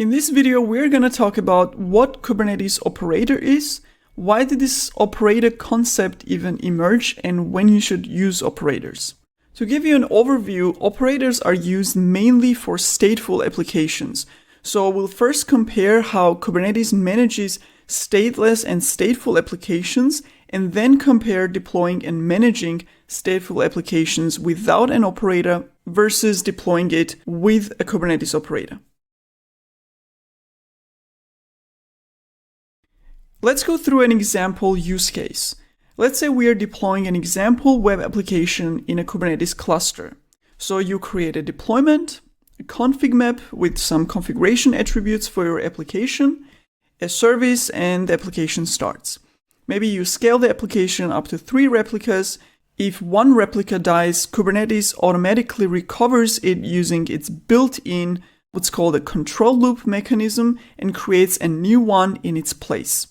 In this video, we're going to talk about what Kubernetes operator is, why did this operator concept even emerge, and when you should use operators. To give you an overview, operators are used mainly for stateful applications. So we'll first compare how Kubernetes manages stateless and stateful applications, and then compare deploying and managing stateful applications without an operator versus deploying it with a Kubernetes operator. Let's go through an example use case. Let's say we are deploying an example web application in a Kubernetes cluster. So you create a deployment, a config map with some configuration attributes for your application, a service, and the application starts. Maybe you scale the application up to 3 replicas. If one replica dies, Kubernetes automatically recovers it using its built-in what's called a control loop mechanism and creates a new one in its place.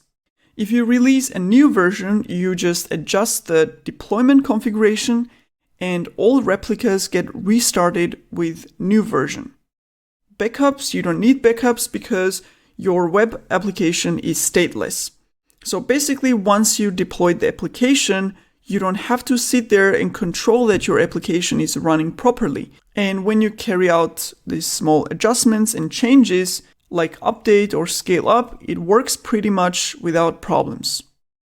If you release a new version, you just adjust the deployment configuration and all replicas get restarted with new version. Backups, you don't need backups because your web application is stateless. So basically, once you deploy the application, you don't have to sit there and control that your application is running properly. And when you carry out these small adjustments and changes, like update or scale up, it works pretty much without problems.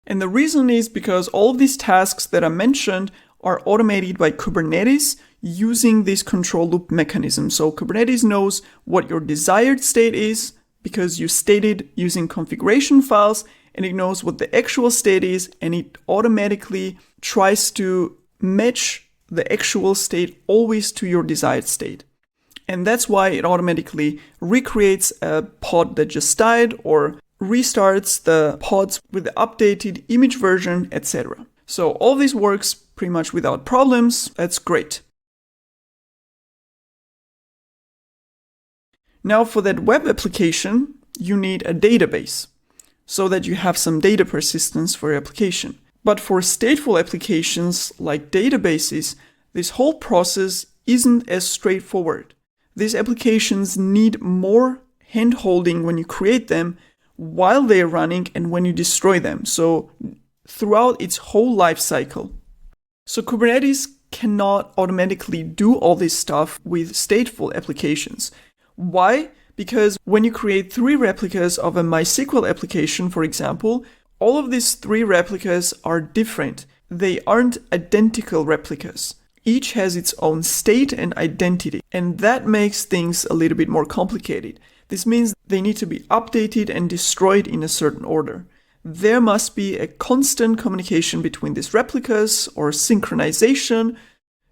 And the reason is because all of these tasks that I mentioned are automated by Kubernetes using this control loop mechanism. So Kubernetes knows what your desired state is because you stated using configuration files, and it knows what the actual state is, and it automatically tries to match the actual state always to your desired state. And that's why it automatically recreates a pod that just died or restarts the pods with the updated image version, etc. So all this works pretty much without problems. That's great. Now for that web application, you need a database so that you have some data persistence for your application. But for stateful applications like databases, this whole process isn't as straightforward. These applications need more hand-holding when you create them, while they're running, and when you destroy them. So throughout its whole life cycle. So Kubernetes cannot automatically do all this stuff with stateful applications. Why? Because when you create 3 replicas of a MySQL application, for example, all of these 3 replicas are different. They aren't identical replicas. Each has its own state and identity, and that makes things a little bit more complicated. This means they need to be updated and destroyed in a certain order. There must be a constant communication between these replicas or synchronization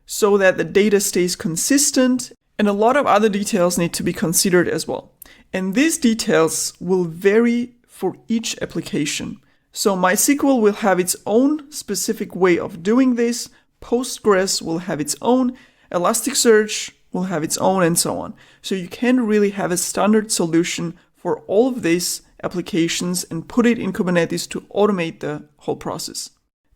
so that the data stays consistent, and a lot of other details need to be considered as well. And these details will vary for each application. So MySQL will have its own specific way of doing this, Postgres will have its own, Elasticsearch will have its own, and so on. So you can't really have a standard solution for all of these applications and put it in Kubernetes to automate the whole process.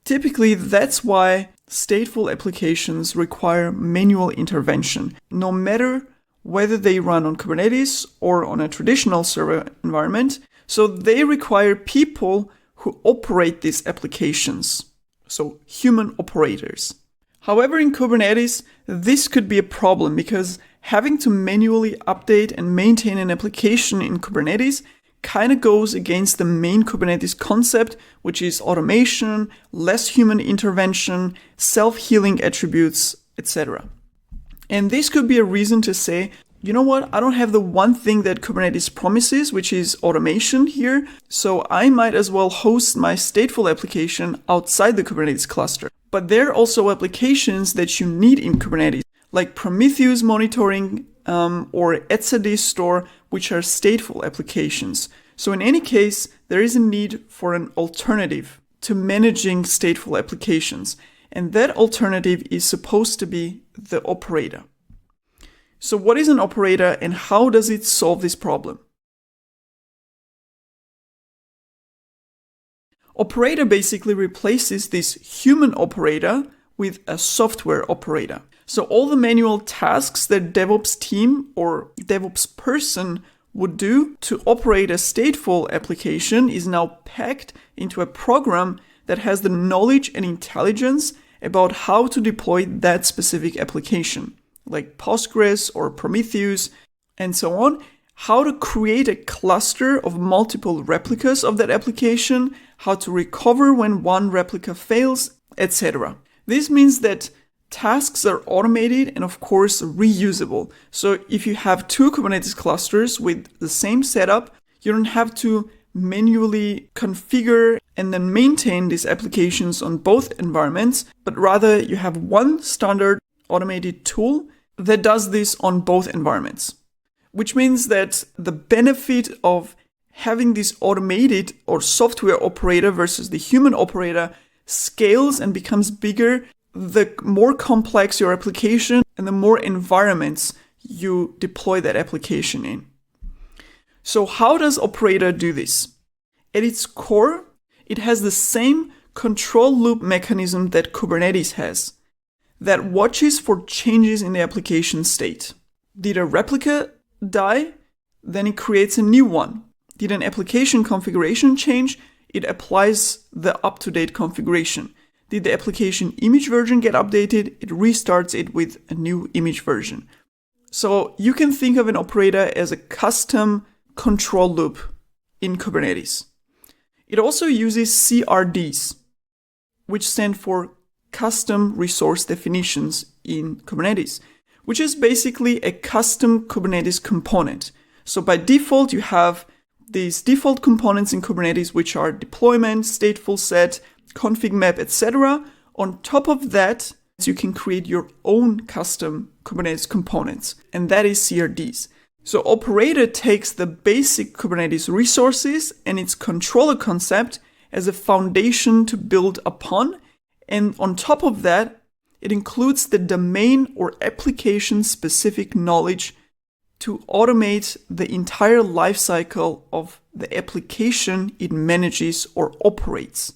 Typically, that's why stateful applications require manual intervention, no matter whether they run on Kubernetes or on a traditional server environment. So they require people who operate these applications. So human operators. However, in Kubernetes, this could be a problem because having to manually update and maintain an application in Kubernetes kind of goes against the main Kubernetes concept, which is automation, less human intervention, self-healing attributes, etc. And this could be a reason to say, you know what, I don't have the one thing that Kubernetes promises, which is automation here, so I might as well host my stateful application outside the Kubernetes cluster. But there are also applications that you need in Kubernetes, like Prometheus monitoring or etcd store, which are stateful applications. So in any case, there is a need for an alternative to managing stateful applications, and that alternative is supposed to be the operator. So what is an operator and how does it solve this problem? Operator basically replaces this human operator with a software operator. So all the manual tasks that DevOps team or DevOps person would do to operate a stateful application is now packed into a program that has the knowledge and intelligence about how to deploy that specific application, like Postgres or Prometheus and so on, how to create a cluster of multiple replicas of that application, how to recover when one replica fails, etc. This means that tasks are automated and of course reusable. So if you have two Kubernetes clusters with the same setup, you don't have to manually configure and then maintain these applications on both environments, but rather you have one standard automated tool that does this on both environments. Which means that the benefit of having this automated or software operator versus the human operator scales and becomes bigger the more complex your application and the more environments you deploy that application in. So how does operator do this? At its core, it has the same control loop mechanism that Kubernetes has, that watches for changes in the application state. Did a replica die? Then it creates a new one. Did an application configuration change? It applies the up-to-date configuration. Did the application image version get updated? It restarts it with a new image version. So you can think of an operator as a custom control loop in Kubernetes. It also uses CRDs, which stand for custom resource definitions in Kubernetes, which is basically a custom Kubernetes component. So by default, you have these default components in Kubernetes, which are deployment, stateful set, config map, etc. On top of that, you can create your own custom Kubernetes components, and that is CRDs. So operator takes the basic Kubernetes resources and its controller concept as a foundation to build upon, and on top of that, it includes the domain or application-specific knowledge to automate the entire lifecycle of the application it manages or operates.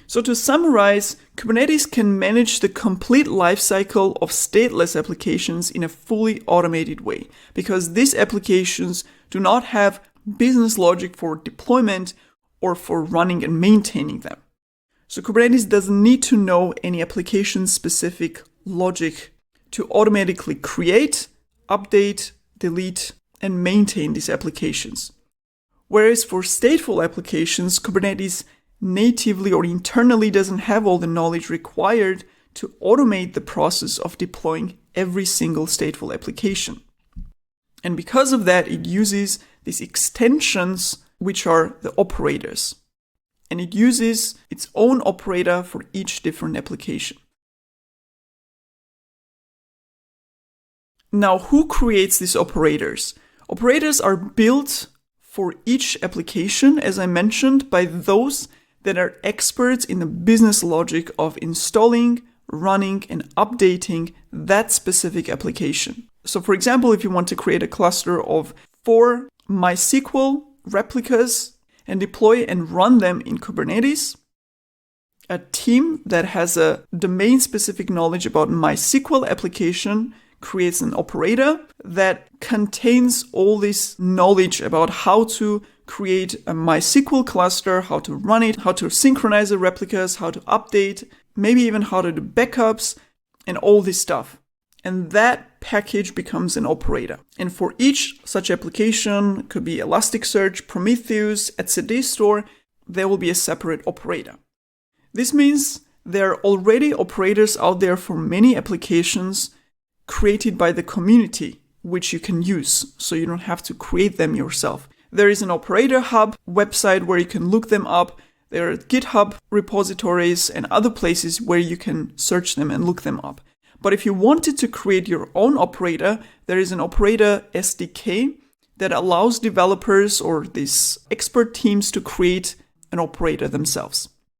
So to summarize, Kubernetes can manage the complete lifecycle of stateless applications in a fully automated way, because these applications do not have business logic for deployment or for running and maintaining them. So Kubernetes doesn't need to know any application-specific logic to automatically create, update, delete, and maintain these applications. Whereas for stateful applications, Kubernetes natively or internally doesn't have all the knowledge required to automate the process of deploying every single stateful application. And because of that, it uses these extensions, which are the operators. And it uses its own operator for each different application. Now, who creates these operators? Operators are built for each application, as I mentioned, by those that are experts in the business logic of installing, running, and updating that specific application. So for example, if you want to create a cluster of 4 MySQL replicas and deploy and run them in Kubernetes, a team that has a domain-specific knowledge about MySQL application creates an operator that contains all this knowledge about how to create a MySQL cluster, how to run it, how to synchronize the replicas, how to update, maybe even how to do backups, and all this stuff. And that package becomes an operator. And for each such application, could be Elasticsearch, Prometheus, etcd store, there will be a separate operator. This means there are already operators out there for many applications created by the community, which you can use, so you don't have to create them yourself. There is an operator hub website where you can look them up. There are GitHub repositories and other places where you can search them and look them up. But if you wanted to create your own operator, there is an operator SDK that allows developers or these expert teams to create an operator themselves.